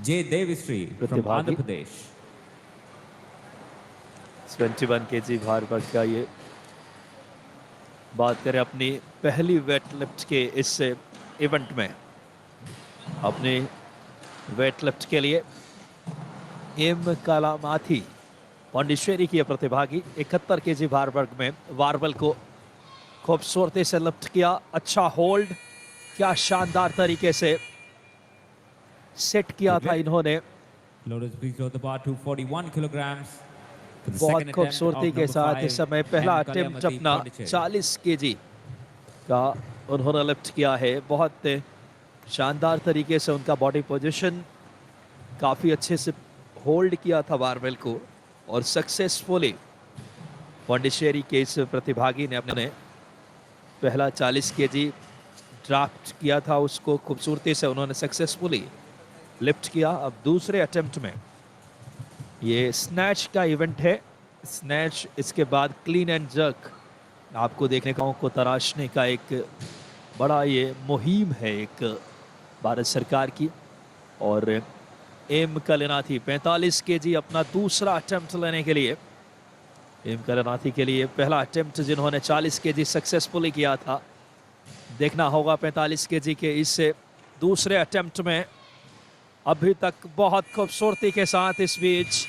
J. Devashree from प्रतिभागी। Andhra Pradesh. 21 kg भार वर्ग का ये बात करें अपनी पहली वेट लिफ्ट के इस इवेंट में, अपने वेट लिफ्ट के लिए एम कलामाथी पांडिचेरी की प्रतिभागी 71 केजी भार वर्ग में वार्बल को खूबसूरती से लिफ्ट किया। अच्छा होल्ड, क्या शानदार तरीके से सेट किया था इन्होंने। Loaders, please load the bar to 41 kilograms. For the बहुत second attempt खूबसूरती of के number साथ 5, इस समय पहला M. अटेम्प्ट Kalyamati, अपना Pondicherry. 40 केजी का उन्होंने लिफ्ट किया है। बहुत शानदार तरीके से उनका बॉडी पोजीशन काफी अच्छे से होल्ड किया था बारबेल को, और सक्सेसफुली पांडिचेरी के इस प्रतिभागी ने अपने पहला 40 केजी ड्राफ्ट किया था, उसको खूबसूरती से उन्होंने सक्सेसफुली लिफ्ट किया। अब दूसरे अटेम्प्ट में ये स्नैच का इवेंट है, स्नैच इसके बाद क्लीन एंड जर्क आपको देखने को तराशने का एक बड़ा ये मुहिम है एक भारत सरकार की। और एम कलेनाथी 45 केजी अपना दूसरा अटेम्प्ट लेने के लिए, एम कलेनाथी के लिए पहला अटेम्प्ट जिन्होंने 40 केजी सक्सेसफुली किया था। देखना होगा 45 केजी के इस दूसरे अटेम्प्ट में। अभी तक बहुत खूबसूरती के साथ इस बीच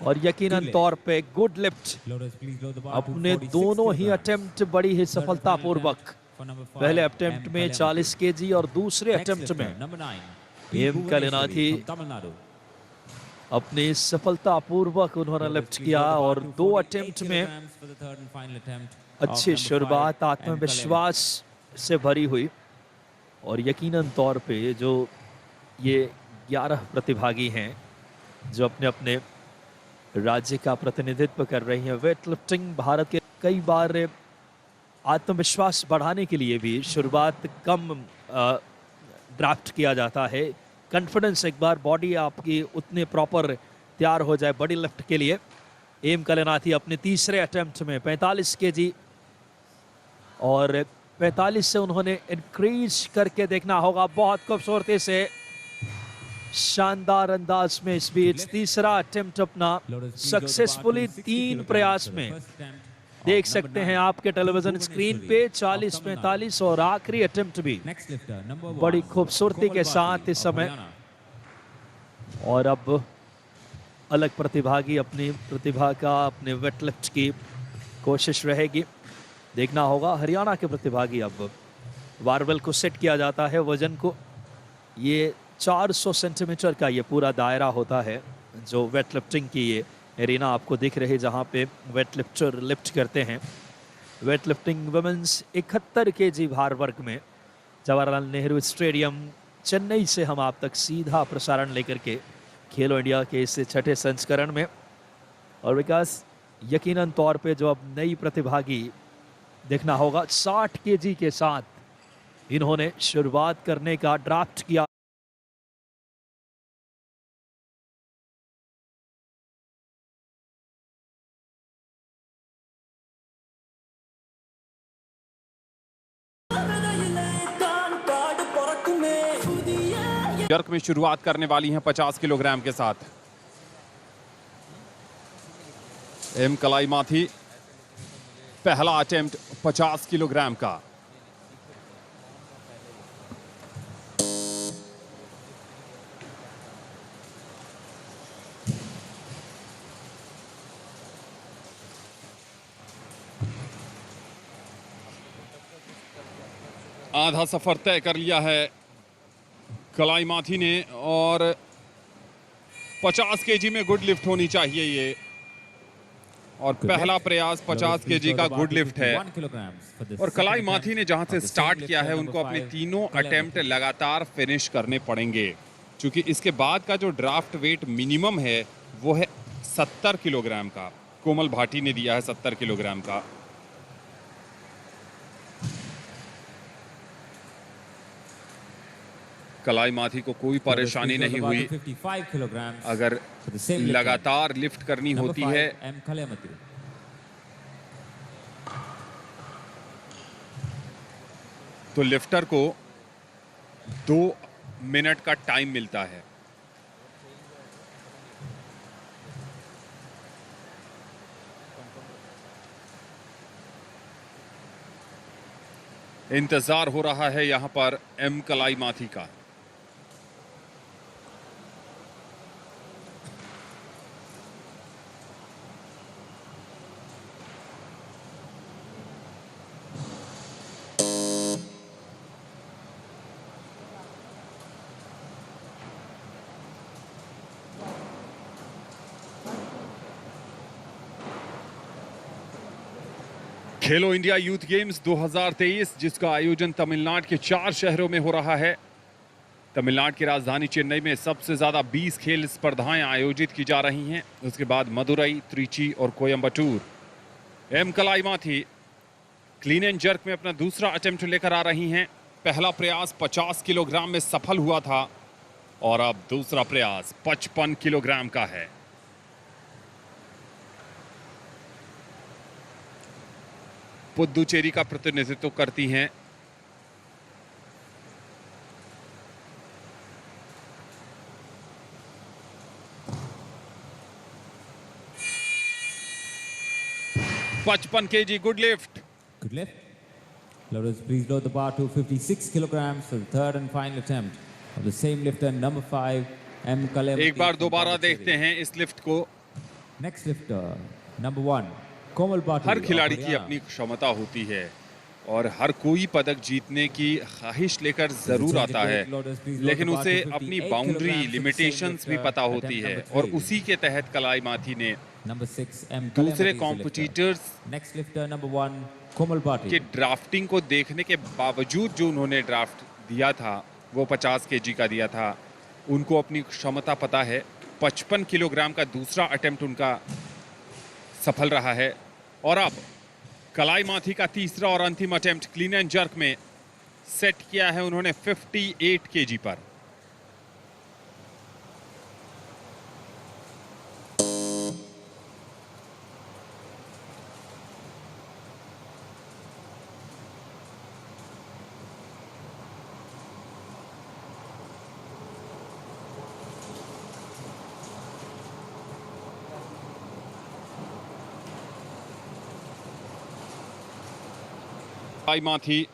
और यकीनन तौर पे good lift Loaders, please load the bar to अपने 46 दोनों ही kilograms. अटेम्प्ट बड़ी ही Third and final सफलतापूर्वक, attempt for number 5, पहले M. अटेम्प्ट में Kalyamati. 40 केजी और दूसरे Next अटेम्प्ट lifter, में number 9, M. P. Bhuvaneshwari कलेनाथी from Tamil Nadu. अपनी सफलतापूर्वक उन्होंने Loaders, लिफ्ट please किया, load the bar और to दो 48 अटेम्प्ट में kilograms for the third and final attempt of अच्छी number 5, शुरुआत M. आत्मविश्वास से भरी हुई। और यकीनन तौर पे जो ये 11 प्रतिभागी हैं जो अपने अपने राज्य का प्रतिनिधित्व कर रही हैं वेट लिफ्टिंग भारत के, कई बार आत्मविश्वास बढ़ाने के लिए भी शुरुआत कम ड्राफ्ट किया जाता है। कॉन्फिडेंस एक बार बॉडी आपकी उतने प्रॉपर तैयार हो जाए बड़ी लिफ्ट के लिए। एम कलेनाथी अपने तीसरे अटेम्प्ट में 45 केजी, और 45 से उन्होंने इंक्रीज करके देखना होगा। बहुत खूबसूरती से शानदार अंदाज में इस बीच तीसरा अटेम्प्ट अपना सक्सेसफुली 3 प्रयास में देख सकते हैं आपके टेलीविजन स्क्रीन पे 40-45, और आखिरी अटेम्प्ट भी बड़ी खूबसूरती के साथ इस समय। और अब अलग प्रतिभागी अपनी प्रतिभा का अपने वेट लिफ्ट की कोशिश रहेगी। देखना होगा हरियाणा के प्रतिभागी, अब बारबेल को सेट किया जाता है वजन को। ये 400 सेंटीमीटर का ये पूरा दायरा होता है जो वेट लिफ्टिंग की ये एरिना आपको दिख रही है, जहाँ पे वेट लिफ्टर लिफ्ट करते हैं। वेट लिफ्टिंग वुमेन्स 71 केजी भार वर्ग में जवाहरलाल नेहरू स्टेडियम चेन्नई से हम आप तक सीधा प्रसारण लेकर के खेलो इंडिया के इस छठे संस्करण में। और विकास, यकीनन तौर पे जो अब नई प्रतिभागी देखना होगा 60 केजी के साथ इन्होंने शुरुआत करने का ड्राफ्ट किया। जर्क में शुरुआत करने वाली हैं 50 किलोग्राम के साथ। एम कलाईमाथी पहला अटेम्प्ट 50 किलोग्राम का। आधा सफर तय कर लिया है कलाईमाथी ने, और 50 केजी में गुड लिफ्ट होनी चाहिए ये, और पहला प्रयास 50 केजी का गुड लिफ्ट है। और कलाईमाथी ने जहां से स्टार्ट किया है उनको अपने तीनों अटेम्प्ट लगातार फिनिश करने पड़ेंगे, क्योंकि इसके बाद का जो ड्राफ्ट वेट मिनिमम है वो है 70 किलोग्राम का। कोमल भाटी ने दिया है 70 किलोग्राम का। कलाईमाथी को कोई परेशानी नहीं हुई अगर लगातार लिफ्ट करनी होती है। तो लिफ्टर को 2 मिनट का टाइम मिलता है। इंतजार हो रहा है यहां पर एम कलाईमाथी का। खेलो इंडिया यूथ गेम्स 2023 जिसका आयोजन तमिलनाडु के 4 शहरों में हो रहा है। तमिलनाडु की राजधानी चेन्नई में सबसे ज्यादा 20 खेल स्पर्धाएं आयोजित की जा रही हैं। उसके बाद मदुरई, त्रिची और Coimbatore. M Kalaimathi clean and jerk में अपना दूसरा अटेम्प्ट लेकर आ रही हैं। पहला प्रयास 50 किलोग्राम में सफल हुआ था और अब दूसरा प्रयास 55 किलोग्राम का है। पुद्दुचेरी का प्रतिनिधित्व करती हैं। $55 kg good lift. Good lift. Loaders, please load the bar to 56 kilograms for the third and final attempt of the same lifter, number 5, M. Kalaimati. एक बार from दोबारा Pondicherry. देखते हैं इस लिफ्ट को। Next lifter, number 1, Komal Bhatt. हर खिलाड़ी की अपनी क्षमता होती है और हर कोई पदक जीतने की ख्वाहिश लेकर जरूर आता है, लेकिन उसे अपनी बाउंड्री लिमिटेशंस भी पता होती है और उसी के तहत कलाईमाथी ने Number 6, M. दूसरे Kalaimati is the lifter. Competitors Next lifter, number 1, Komal Bhatt. के ड्राफ्टिंग को देखने के बावजूद जो उन्होंने ड्राफ्ट दिया था वो 50 kg का दिया था। उनको अपनी क्षमता पता है। 55 किलोग्राम का दूसरा अटेम्प्ट उनका सफल रहा है और अब कलाईमाथी का तीसरा और अंतिम अटेम्प्ट क्लीन एंड जर्क में सेट किया है उन्होंने 58 kg पर। कलाईमाथी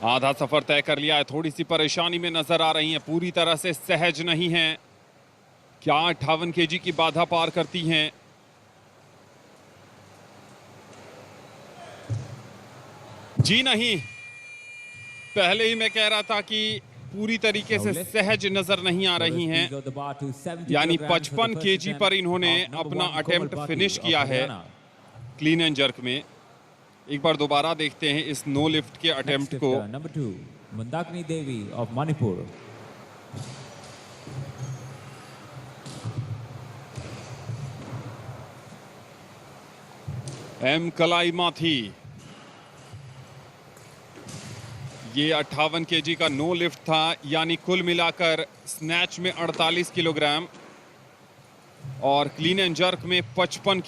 आधा सफर तय कर लिया है। थोड़ी सी परेशानी में नजर आ रही हैं, पूरी तरह से सहज नहीं हैं। क्या 58 kg की बाधा पार करती हैं? जी नहीं, पहले ही मैं कह रहा था कि पूरी तरीके से सहज नजर नहीं आ रही हैं। यानी 55 kg पर इन्होंने अपना अटेम्प्ट फिनिश किया है क्लीन एंड जर्क में। एक बार दोबारा देखते हैं इस नो लिफ्ट के अटेम्प्ट को। Number 2, Mandakini Devi of Manipur. M Kalaimathi, ये 58 kg का नो लिफ्ट था, यानी कुल मिलाकर स्नैच में 48 किलोग्राम और क्लीन एंड जर्क में 55 किलो।